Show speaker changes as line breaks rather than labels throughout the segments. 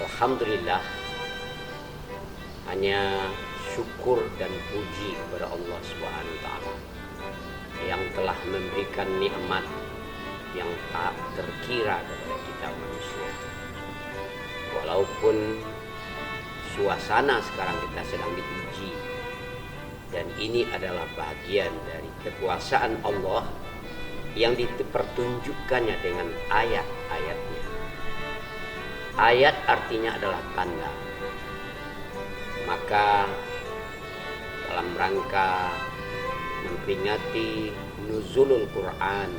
Alhamdulillah, hanya syukur dan puji kepada Allah Subhanahu wa taala yang telah memberikan nikmat yang tak terkira kepada kita manusia. Walaupun suasana sekarang kita sedang diuji, dan ini adalah bagian dari kekuasaan Allah yang dipertunjukkannya dengan ayat-ayatnya. Ayat artinya adalah tanda. Maka dalam rangka memperingati nuzulul Quran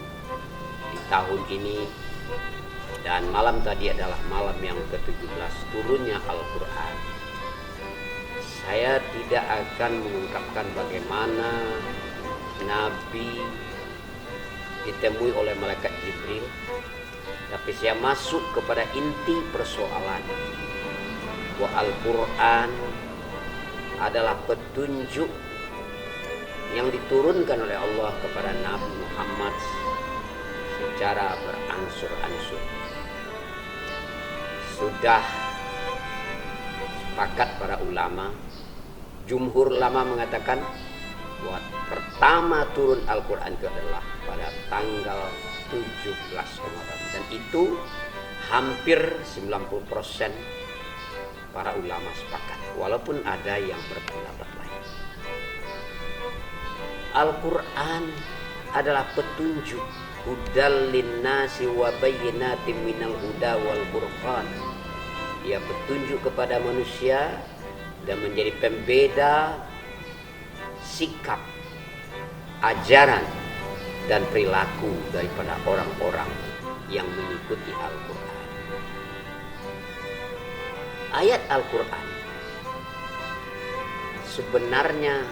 di tahun ini, dan malam tadi adalah malam yang ke-17 turunnya Al-Quran, saya tidak akan mengungkapkan bagaimana Nabi ditemui oleh malaikat Jibril, tapi saya masuk kepada inti persoalan, bahwa Al-Quran adalah petunjuk yang diturunkan oleh Allah kepada Nabi Muhammad secara berangsur-angsur. Sudah sepakat para ulama, jumhur ulama mengatakan bahwa pertama turun Al-Quran itu adalah pada tanggal 17 Ramadan, dan itu hampir 90% para ulama sepakat, walaupun ada yang berpendapat lain. Al-Quran adalah petunjuk, hudal linnasi wa bayyinatin minal huda wal furqan. Ia petunjuk kepada manusia dan menjadi pembeda sikap, ajaran dan perilaku daripada orang-orang yang mengikuti Al-Quran. Ayat Al-Quran sebenarnya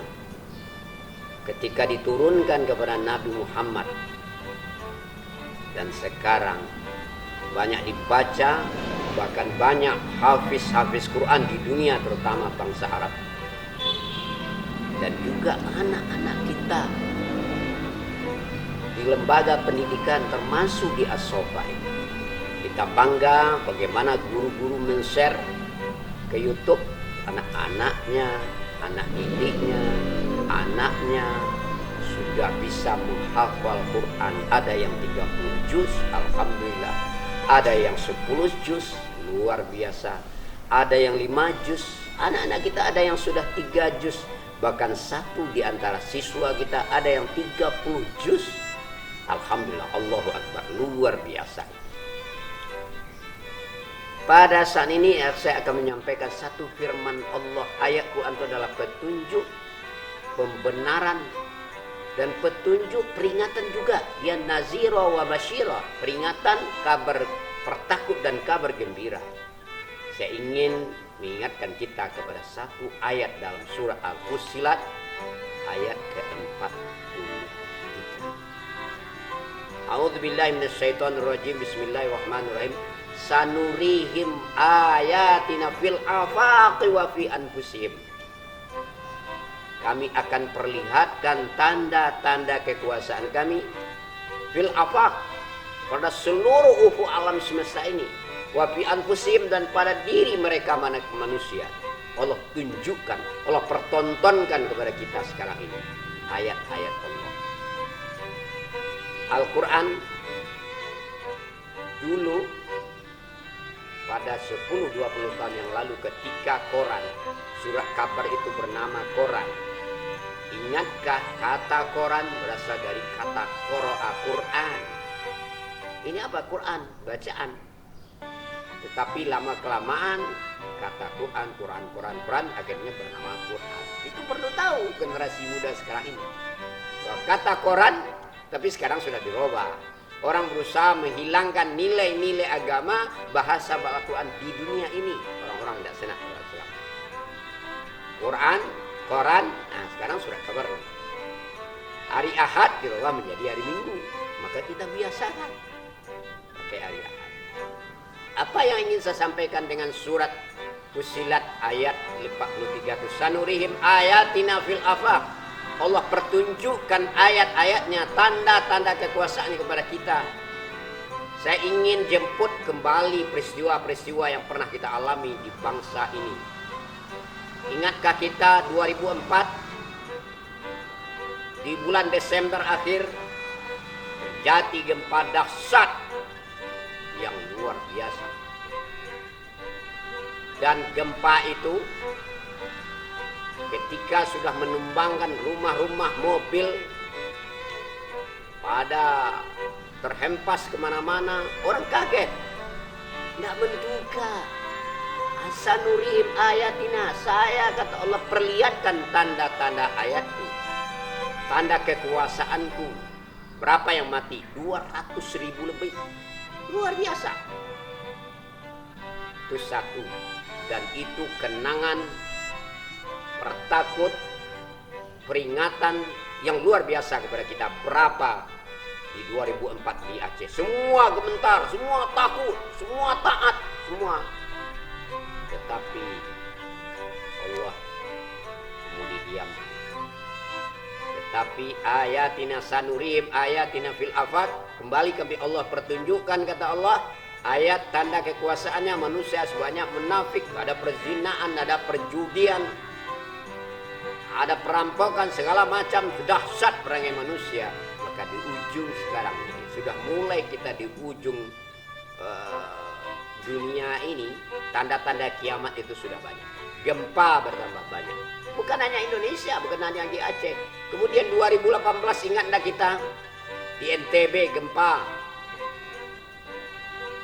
ketika diturunkan kepada Nabi Muhammad dan sekarang banyak dibaca, bahkan banyak hafiz Quran di dunia, terutama bangsa Arab dan juga anak-anak kita di lembaga pendidikan termasuk di As-Sofa ini. Kita bangga bagaimana guru-guru men-share ke YouTube anak-anaknya, anak didiknya, anaknya sudah bisa menghafal Quran. Ada yang 30 juz, alhamdulillah. Ada yang 10 juz, luar biasa. Ada yang 5 juz. Anak-anak kita ada yang sudah 3 juz. Bahkan satu di antara siswa kita ada yang 30 juz. Alhamdulillah, Allahu Akbar, luar biasa. Pada saat ini saya akan menyampaikan satu firman Allah. Ayat Quran itu adalah petunjuk, pembenaran, dan petunjuk peringatan juga. Dia nazira wa basyira, peringatan, kabar pertakut dan kabar gembira. Saya ingin mengingatkan kita kepada satu ayat dalam surah Al-Fussilat ayat ke-43. A'udzubillahi minasyaitonirrajim. Bismillahirrahmanirrahim. Sanurihim ayatina fil afaqi wa fi anfusihim. Kami akan perlihatkan tanda-tanda kekuasaan kami fil afaq, pada seluruh ufuk alam semesta ini, wa fi anfusihim, dan pada diri mereka manusia. Allah tunjukkan, Allah pertontonkan kepada kita sekarang ini ayat-ayat Allah. Al-Quran dulu pada 10-20 tahun yang lalu ketika koran, surat kabar itu bernama koran. Ingatkah kata koran berasal dari kata qara'a, Quran. Ini apa? Quran, bacaan. Tetapi lama kelamaan kata Quran akhirnya bernama Quran. Itu perlu tahu generasi muda sekarang ini. Bahwa kata koran tapi sekarang sudah dirubah. Orang berusaha menghilangkan nilai-nilai agama, bahasa Al-Quran di dunia ini. Orang-orang tidak senang dengan Islam. Quran, koran, nah sekarang surat kabar. Hari Ahad dirubah menjadi hari Minggu. Maka kita biasakan pakai hari Ahad. Apa yang ingin saya sampaikan dengan surat Fussilat ayat 43 itu? Sanurihim ayatina fil afaq. Allah pertunjukkan ayat-ayatnya, tanda-tanda kekuasaannya kepada kita Saya ingin jemput kembali peristiwa-peristiwa yang pernah kita alami di bangsa ini. Ingatkah kita 2004 di bulan Desember akhir terjadi gempa dahsyat yang luar biasa. Dan gempa itu ketika sudah menumbangkan rumah-rumah, mobil, pada terhempas kemana-mana, orang kaget, tidak menduga. Sanurihim ayatina, saya kata Allah perlihatkan tanda-tanda ayatku, tanda kekuasaanku. Berapa yang mati? 200.000 lebih. Luar biasa. Itu satu. Dan itu kenangan pertakut, peringatan yang luar biasa kepada kita. Berapa di 2004 di Aceh, semua gemetar, semua takut, semua taat, semua. Tetapi Allah kemudian diam. Tetapi ayatina sanurihim ayatina fil afaq, kembali kami Allah pertunjukkan, kata Allah, ayat tanda kekuasaannya. Manusia sebanyak menafik, ada perzinaan, ada perjudian, ada perampokan, segala macam dahsyat perangai manusia. Maka di ujung sekarang ini sudah mulai kita di ujung dunia ini, tanda-tanda kiamat itu sudah banyak. Gempa bertambah banyak. Bukan hanya Indonesia, bukan hanya di Aceh. Kemudian 2018 ingat enggak kita di NTB gempa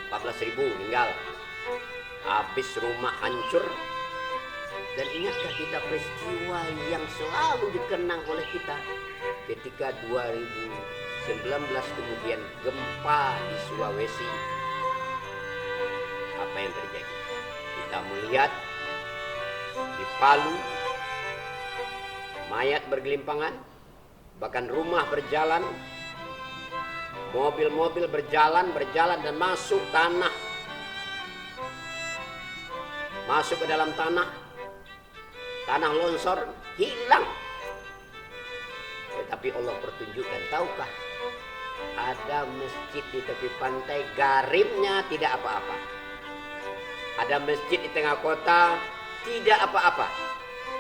14.000 meninggal, habis rumah hancur. Dan ingatkah kita peristiwa yang selalu dikenang oleh kita ketika 2019 kemudian gempa di Sulawesi? Apa yang terjadi? Kita melihat di Palu mayat bergelimpangan, bahkan rumah berjalan, mobil-mobil berjalan dan masuk tanah, masuk ke dalam tanah longsor, hilang. Tetapi Allah pertunjukkan, tahukah, ada masjid di tepi pantai, garimnya tidak apa-apa. Ada masjid di tengah kota, tidak apa-apa,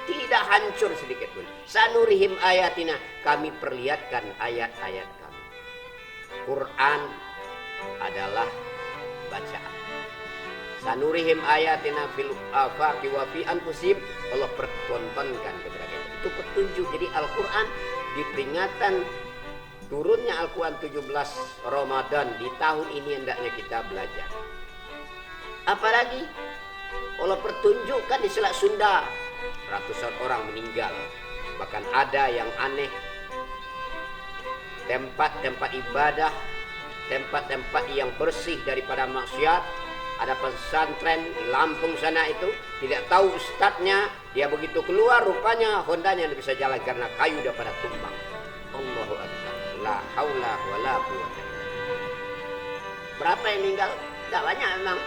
tidak hancur sedikit pun. Sanurihim ayatina, kami perlihatkan ayat-ayat kami. Quran adalah bacaan. Sanurihim ayatina fil afaqi wa fi anfusihim, Allah pertontonkan kepada kita. Itu petunjuk. Jadi Al-Quran di peringatan turunnya Al-Quran 17 Ramadan di tahun ini hendaknya kita belajar. Apalagi Allah pertunjukkan di Selat Sunda ratusan orang meninggal. Bahkan ada yang aneh, tempat-tempat ibadah, tempat-tempat yang bersih daripada maksiat. Ada pesantren di Lampung sana itu, tidak tahu ustadznya, dia begitu keluar rupanya Hondanya tidak bisa jalan karena kayu udah pada tumbang. Allahu Akbar, la haula wala quwwata. Berapa yang meninggal? Tidak banyak memang,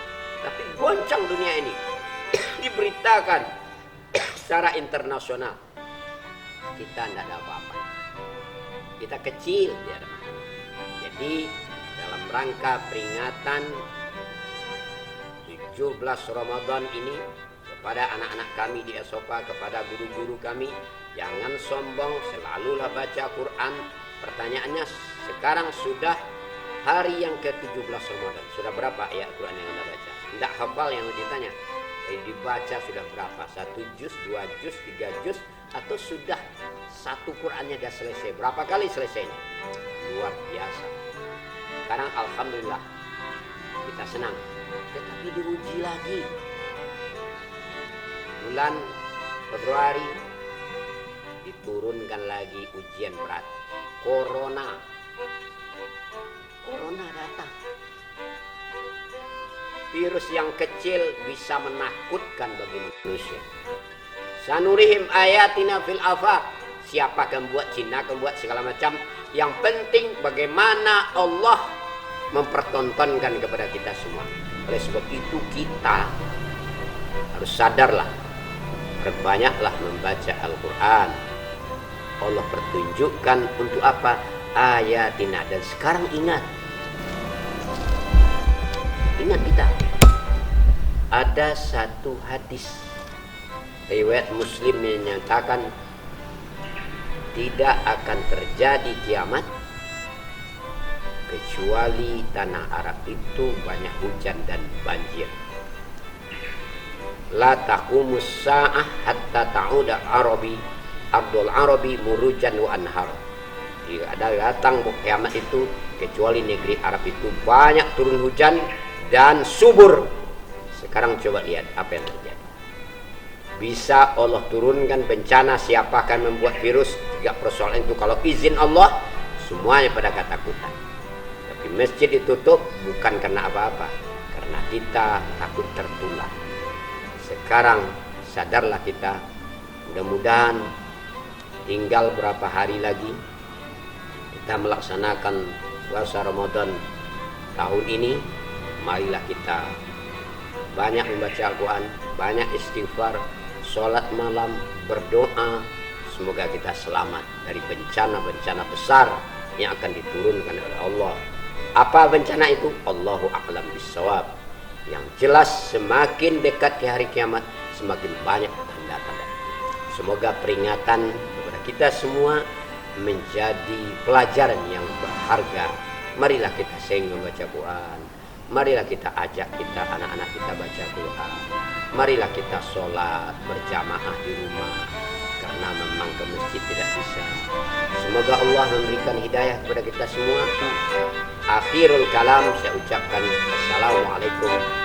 tapi goncang dunia ini. Diberitakan secara internasional. Kita tidak ada apa-apa, kita kecil, tidak ada masalah. Jadi dalam rangka peringatan 17 Ramadan ini, kepada anak-anak kami di Esopa, kepada guru-guru kami, jangan sombong, selalulah baca Quran. Pertanyaannya, sekarang sudah hari yang ke-17 Ramadan, sudah berapa ayat Quran yang Anda baca? Tidak hafal yang ditanya. Dibaca sudah berapa? 1 juz, 2 juz, 3 juz, atau sudah satu Qurannya sudah selesai? Berapa kali selesainya? Luar biasa. Sekarang alhamdulillah kita senang. Tetapi diuji lagi. Bulan Februari diturunkan lagi ujian berat. Corona datang. Virus yang kecil bisa menakutkan bagi manusia. Sanurihim ayatina fil afaq. Siapa yang buat Cina, yang buat segala macam. Yang penting bagaimana Allah mempertontonkan kepada kita semua. Oleh sebab itu kita harus sadarlah, perbanyaklah membaca Al-Quran. Allah pertunjukkan untuk apa? Ayatina. Dan sekarang ingat, Ingat kita, ada satu hadis riwayat Muslim yang menyatakan tidak akan terjadi kiamat kecuali tanah Arab itu banyak hujan dan banjir. La taqumus sa'ah hatta ta'uda ardul arabi murujan wa anhar. Tidak ada datang kiamat itu kecuali negeri Arab itu banyak turun hujan dan subur. Sekarang coba lihat apa yang terjadi. Bisa Allah turunkan bencana, siapa akan membuat virus? Tidak persoalan itu, kalau izin Allah semuanya pada ketakutan. Tapi masjid ditutup bukan karena apa-apa, karena kita takut tertular. Sekarang sadarlah kita, mudah-mudahan tinggal berapa hari lagi kita melaksanakan puasa Ramadan tahun ini. Marilah kita banyak membaca Al-Quran, banyak istighfar, sholat malam, berdoa. Semoga kita selamat dari bencana-bencana besar yang akan diturunkan oleh Allah. Apa bencana itu? Allahu a'lam bissawab. Yang jelas semakin dekat ke hari kiamat, semakin banyak tanda-tanda. Semoga peringatan kepada kita semua menjadi pelajaran yang berharga. Marilah kita sering membaca Quran. Marilah kita ajak kita anak-anak kita baca Quran. Marilah kita sholat berjamaah di rumah, karena memang ke masjid tidak bisa. Semoga Allah memberikan hidayah kepada kita semua. Akhirul kalam, saya ucapkan assalamualaikum